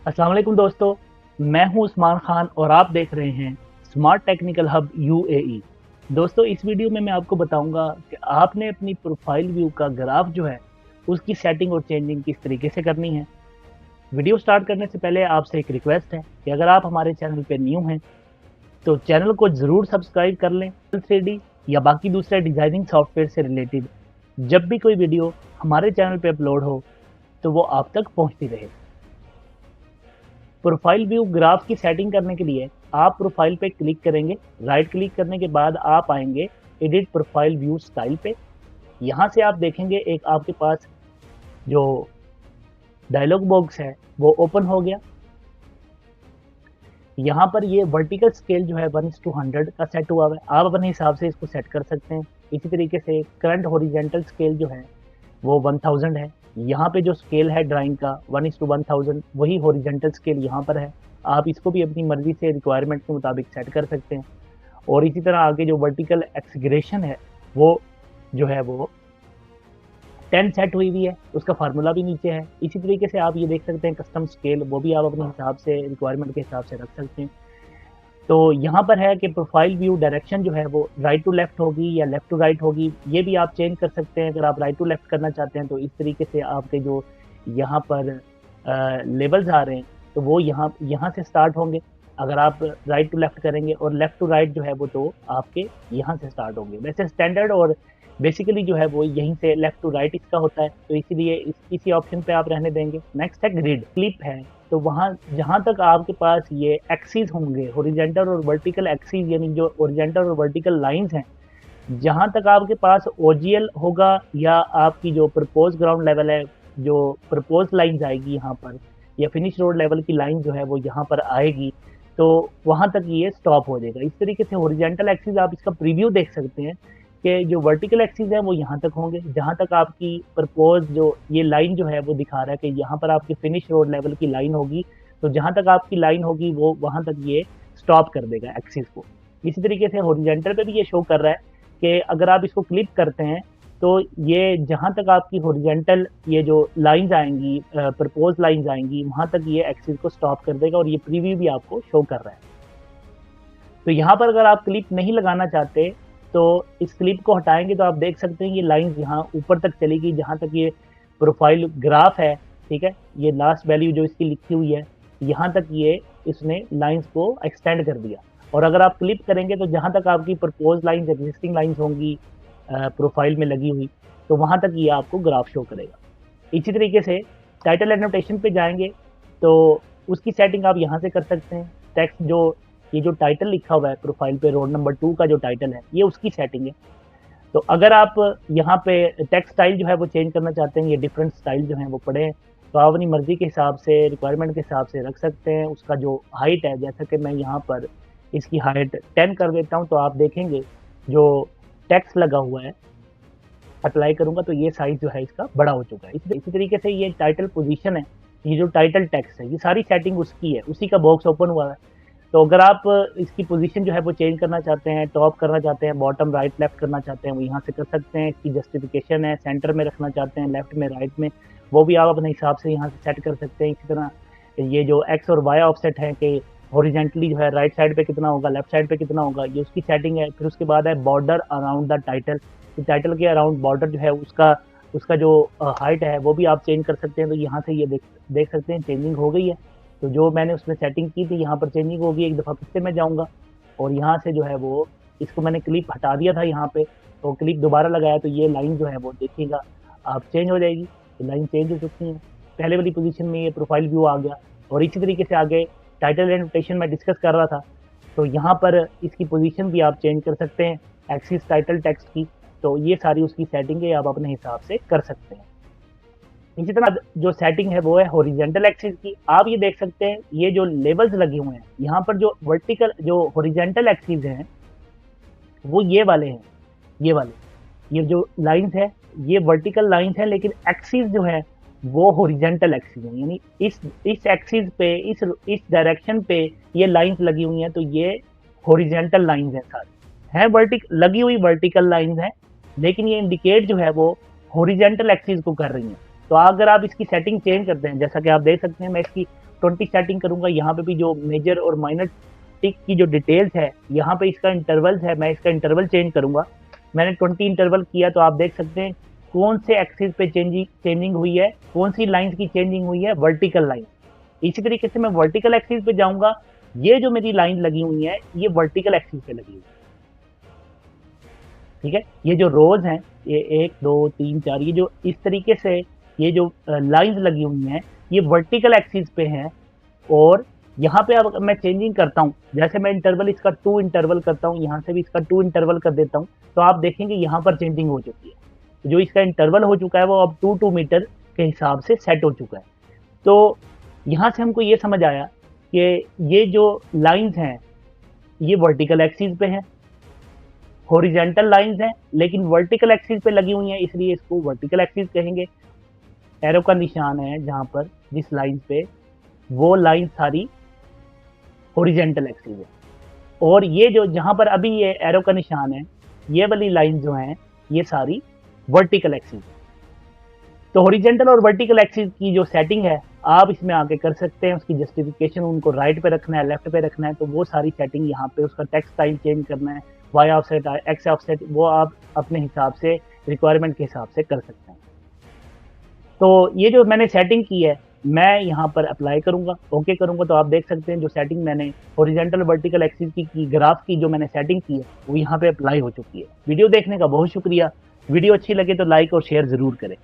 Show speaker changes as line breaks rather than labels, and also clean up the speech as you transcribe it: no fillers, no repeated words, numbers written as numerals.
अस्सलाम वालेकुम दोस्तों, मैं हूं उस्मान खान और आप देख रहे हैं स्मार्ट टेक्निकल हब यूएई। दोस्तों, इस वीडियो में मैं आपको बताऊंगा कि आपने अपनी प्रोफाइल व्यू का ग्राफ जो है उसकी सेटिंग और चेंजिंग किस तरीके से करनी है। वीडियो स्टार्ट करने से पहले आपसे एक रिक्वेस्ट है कि अगर आप हमारे चैनल पे न्यू हैं तो चैनल को ज़रूर सब्सक्राइब कर लें। 3D या बाकी दूसरे डिज़ाइनिंग सॉफ्टवेयर से रिलेटेड जब भी कोई वीडियो हमारे चैनल पे अपलोड हो तो वो आप तक पहुंचती रहे। प्रोफाइल व्यू ग्राफ की सेटिंग करने के लिए आप प्रोफाइल पे क्लिक करेंगे। राइट क्लिक करने के बाद आप आएंगे एडिट प्रोफाइल व्यू स्टाइल पे। यहाँ से आप देखेंगे एक आपके पास जो डायलॉग बॉक्स है वो ओपन हो गया। यहाँ पर ये वर्टिकल स्केल जो है 1:100 का सेट हुआ हुआ है। आप अपने हिसाब से इसको सेट कर सकते हैं। इसी तरीके से करंट हॉरिजेंटल स्केल जो है वो 1000 है। यहाँ पे जो स्केल है ड्राइंग का 1:1000 वही हॉरिजेंटल स्केल यहाँ पर है। आप इसको भी अपनी मर्जी से रिक्वायरमेंट के मुताबिक सेट कर सकते हैं। और इसी तरह आगे जो वर्टिकल एक्सग्रेशन है वो जो है वो 10 सेट हुई हुई है, उसका फार्मूला भी नीचे है। इसी तरीके से आप ये देख सकते हैं कस्टम स्केल, वो भी आप अपने हिसाब से रिक्वायरमेंट के हिसाब से रख सकते हैं। तो यहाँ पर है कि प्रोफाइल व्यू डायरेक्शन जो है वो राइट टू लेफ्ट होगी या लेफ्ट टू राइट होगी, ये भी आप चेंज कर सकते हैं। अगर आप राइट टू लेफ्ट करना चाहते हैं तो इस तरीके से आपके जो यहाँ पर लेवल्स आ रहे हैं तो वो यहाँ यहाँ से स्टार्ट होंगे। अगर आप राइट टू लेफ्ट करेंगे और लेफ्ट टू राइट जो है वो तो आपके यहाँ से स्टार्ट होंगे। वैसे स्टैंडर्ड और बेसिकली जो है वो यहीं से लेफ्ट टू राइट इसका होता है, तो इसीलिए इसी ऑप्शन पे आप रहने देंगे। नेक्स्ट है ग्रिड क्लिप है, तो वहाँ जहाँ तक आपके पास ये एक्सिस होंगे हॉरिजॉन्टल और वर्टिकल एक्सिस, यानी जो हॉरिजॉन्टल और वर्टिकल लाइंस हैं, जहाँ तक आपके पास ओजीएल होगा या आपकी जो प्रपोज ग्राउंड लेवल है, जो प्रपोज लाइंस आएगी यहाँ पर, या फिनिश रोड लेवल की लाइन जो है वो यहाँ पर आएगी, तो वहाँ तक ये स्टॉप हो जाएगा। इस तरीके से हॉरिजॉन्टल एक्सिस आप इसका प्रीव्यू देख सकते हैं कि जो वर्टिकल एक्सिस है वो यहाँ तक होंगे, जहाँ तक आपकी प्रपोज जो ये लाइन जो है वो दिखा रहा है कि यहाँ पर आपकी फिनिश रोड लेवल की लाइन होगी, तो जहाँ तक आपकी लाइन होगी वो वहाँ तक ये स्टॉप कर देगा एक्सिस को। इसी तरीके से हॉरिजॉन्टल पे भी ये शो कर रहा है कि अगर आप इसको क्लिक करते हैं तो ये जहाँ तक आपकी हॉरिजॉन्टल ये जो लाइंस आएंगी, प्रपोज लाइंस आएंगी, वहाँ तक ये एक्सिस को स्टॉप कर देगा और ये प्रीव्यू भी आपको शो कर रहा है। तो यहाँ पर अगर आप क्लिप नहीं लगाना चाहते तो इस क्लिप को हटाएंगे तो आप देख सकते हैं ये लाइंस यहाँ ऊपर तक चलेगी, जहाँ तक ये प्रोफाइल ग्राफ है, ठीक है, ये लास्ट वैल्यू जो इसकी लिखी हुई है यहाँ तक ये इसने लाइंस को एक्सटेंड कर दिया। और अगर आप क्लिप करेंगे तो जहाँ तक आपकी प्रपोज लाइंस एग्जिस्टिंग लाइंस होंगी प्रोफाइल में लगी हुई, तो वहाँ तक ये आपको ग्राफ शो करेगा। इसी तरीके से टाइटल एनोटेशन पे जाएंगे तो उसकी सेटिंग आप यहाँ से कर सकते हैं। टेक्स्ट जो ये जो टाइटल लिखा हुआ है प्रोफाइल पे, रोल नंबर 2 का जो टाइटल है ये उसकी सेटिंग है। तो अगर आप यहाँ पे टेक्स्ट स्टाइल जो है वो चेंज करना चाहते हैं, ये डिफरेंट स्टाइल जो है वो पड़े हैं, तो आप अपनी मर्जी के हिसाब से रिक्वायरमेंट के हिसाब से रख सकते हैं। उसका जो हाइट है, जैसा कि मैं यहाँ पर इसकी हाइट 10 कर देता हूँ, तो आप देखेंगे जो टेक्स्ट लगा हुआ है अप्लाई करूंगा तो ये साइज जो है इसका बड़ा हो चुका है। इसी तरीके से ये टाइटल पोजीशन है, ये जो टाइटल टेक्स्ट है, ये सारी सेटिंग उसकी है, उसी का बॉक्स ओपन हुआ है। तो अगर आप इसकी पोजीशन जो है वो चेंज करना चाहते हैं, टॉप करना चाहते हैं, बॉटम राइट लेफ्ट करना चाहते हैं, वो यहाँ से कर सकते हैं। इसकी जस्टिफिकेशन है, सेंटर में रखना चाहते हैं, लेफ्ट में, राइट में, वो भी आप अपने हिसाब से यहाँ से सेट कर सकते हैं। इसी तरह ये जो एक्स और वाई ऑफसेट है कि हॉरिजेंटली जो है राइट साइड पे कितना होगा, लेफ्ट साइड पे कितना होगा, ये उसकी सेटिंग है। फिर उसके बाद है बॉर्डर अराउंड द टाइटल, तो टाइटल के अराउंड बॉर्डर जो है उसका जो हाइट है वो भी आप चेंज कर सकते हैं। तो यहाँ से ये देख सकते हैं चेंजिंग हो गई है। तो जो मैंने उसमें सेटिंग की थी यहाँ पर चेंजिंग होगी। एक दफ़ा फिर से मैं जाऊँगा और यहाँ से जो है वो इसको मैंने क्लिप हटा दिया था यहाँ पे, तो क्लिप दोबारा लगाया तो ये लाइन जो है वो देखिएगा आप चेंज हो जाएगी। तो लाइन चेंज हो चुकी है, पहले वाली पोजीशन में ये प्रोफाइल व्यू आ गया। और इसी तरीके से आगे टाइटल एनोटेशन में डिस्कस कर रहा था, तो यहाँ पर इसकी पोजीशन भी आप चेंज कर सकते हैं एक्सिस टाइटल टेक्स्ट की। तो ये सारी उसकी सेटिंग है, आप अपने हिसाब से कर सकते हैं। इसी तरह जो सेटिंग है वो है हॉरिजेंटल एक्सिस की। आप ये देख सकते हैं ये जो लेबल्स लगे हुए हैं यहाँ पर, जो वर्टिकल जो हॉरिजेंटल एक्सिस हैं वो ये वाले हैं, ये वाले, ये जो लाइंस है ये वर्टिकल लाइंस है, लेकिन एक्सिस जो है वो हॉरिजेंटल एक्सिस है। यानी इस एक्सिस पे, इस डायरेक्शन पे ये लाइंस लगी हुई हैं, तो ये हॉरिजेंटल लाइंस हैं सारी, हैं लगी हुई वर्टिकल लाइंस हैं, लेकिन ये इंडिकेट जो है वो हॉरिजेंटल एक्सिस को कर रही हैं। तो अगर आप इसकी सेटिंग चेंज करते हैं, जैसा कि आप देख सकते हैं मैं इसकी 20 सेटिंग करूंगा। यहाँ पे भी जो मेजर और माइनर टिक की जो डिटेल्स है, यहाँ पे इसका इंटरवल्स है, मैं इसका इंटरवल चेंज करूंगा। मैंने 20 इंटरवल किया तो आप देख सकते हैं कौन से एक्सिस पे चेंजिंग हुई है, कौन सी लाइंस की चेंजिंग हुई है, वर्टिकल लाइन। इसी तरीके से मैं वर्टिकल एक्सिस पे जाऊंगा, ये जो मेरी लाइन लगी हुई है ये वर्टिकल एक्सिस पे लगी हुई है, ठीक है। ये जो रोज हैं, ये 1 2 3 4, ये जो इस तरीके से ये जो लाइंस लगी हुई हैं ये वर्टिकल एक्सिस पे हैं। और यहाँ पे अब मैं चेंजिंग करता हूँ, जैसे मैं इंटरवल इसका 2 इंटरवल करता हूँ, यहाँ से भी इसका 2 इंटरवल कर देता हूँ, तो आप देखेंगे यहाँ पर चेंजिंग हो चुकी है। जो इसका इंटरवल हो चुका है वो अब 2 मीटर के हिसाब से सेट हो चुका है। तो यहाँ से हमको ये समझ आया कि ये जो लाइंस हैं ये वर्टिकल एक्सिस पे हैं, हॉरिजॉन्टल लाइंस हैं लेकिन वर्टिकल एक्सिस पे लगी हुई हैं, इसलिए इसको वर्टिकल एक्सिस कहेंगे। एरो का निशान है जहाँ पर जिस लाइन पे, वो लाइन सारी हॉरिजॉन्टल एक्सिस है। और ये जो जहाँ पर अभी ये एरो का निशान है, ये वाली लाइन जो है ये सारी वर्टिकल एक्सिस है। तो हॉरिजॉन्टल और वर्टिकल एक्सिस की जो सेटिंग है आप इसमें आके कर सकते हैं। उसकी जस्टिफिकेशन, उनको राइट पे रखना है, लेफ्ट पे रखना है, तो वो सारी सेटिंग यहाँ पे, उसका टेक्स्ट टाइम चेंज करना है, वाई ऑफसेट, एक्स ऑफसेट, वो आप अपने हिसाब से, रिक्वायरमेंट के हिसाब से कर सकते हैं। तो ये जो मैंने सेटिंग की है मैं यहाँ पर अप्लाई करूँगा, ओके करूँगा, तो आप देख सकते हैं जो सेटिंग मैंने हॉरिजॉन्टल वर्टिकल एक्सिस की ग्राफ की जो मैंने सेटिंग की है वो यहाँ पे अप्लाई हो चुकी है। वीडियो देखने का बहुत शुक्रिया। वीडियो अच्छी लगे तो लाइक और शेयर ज़रूर करें।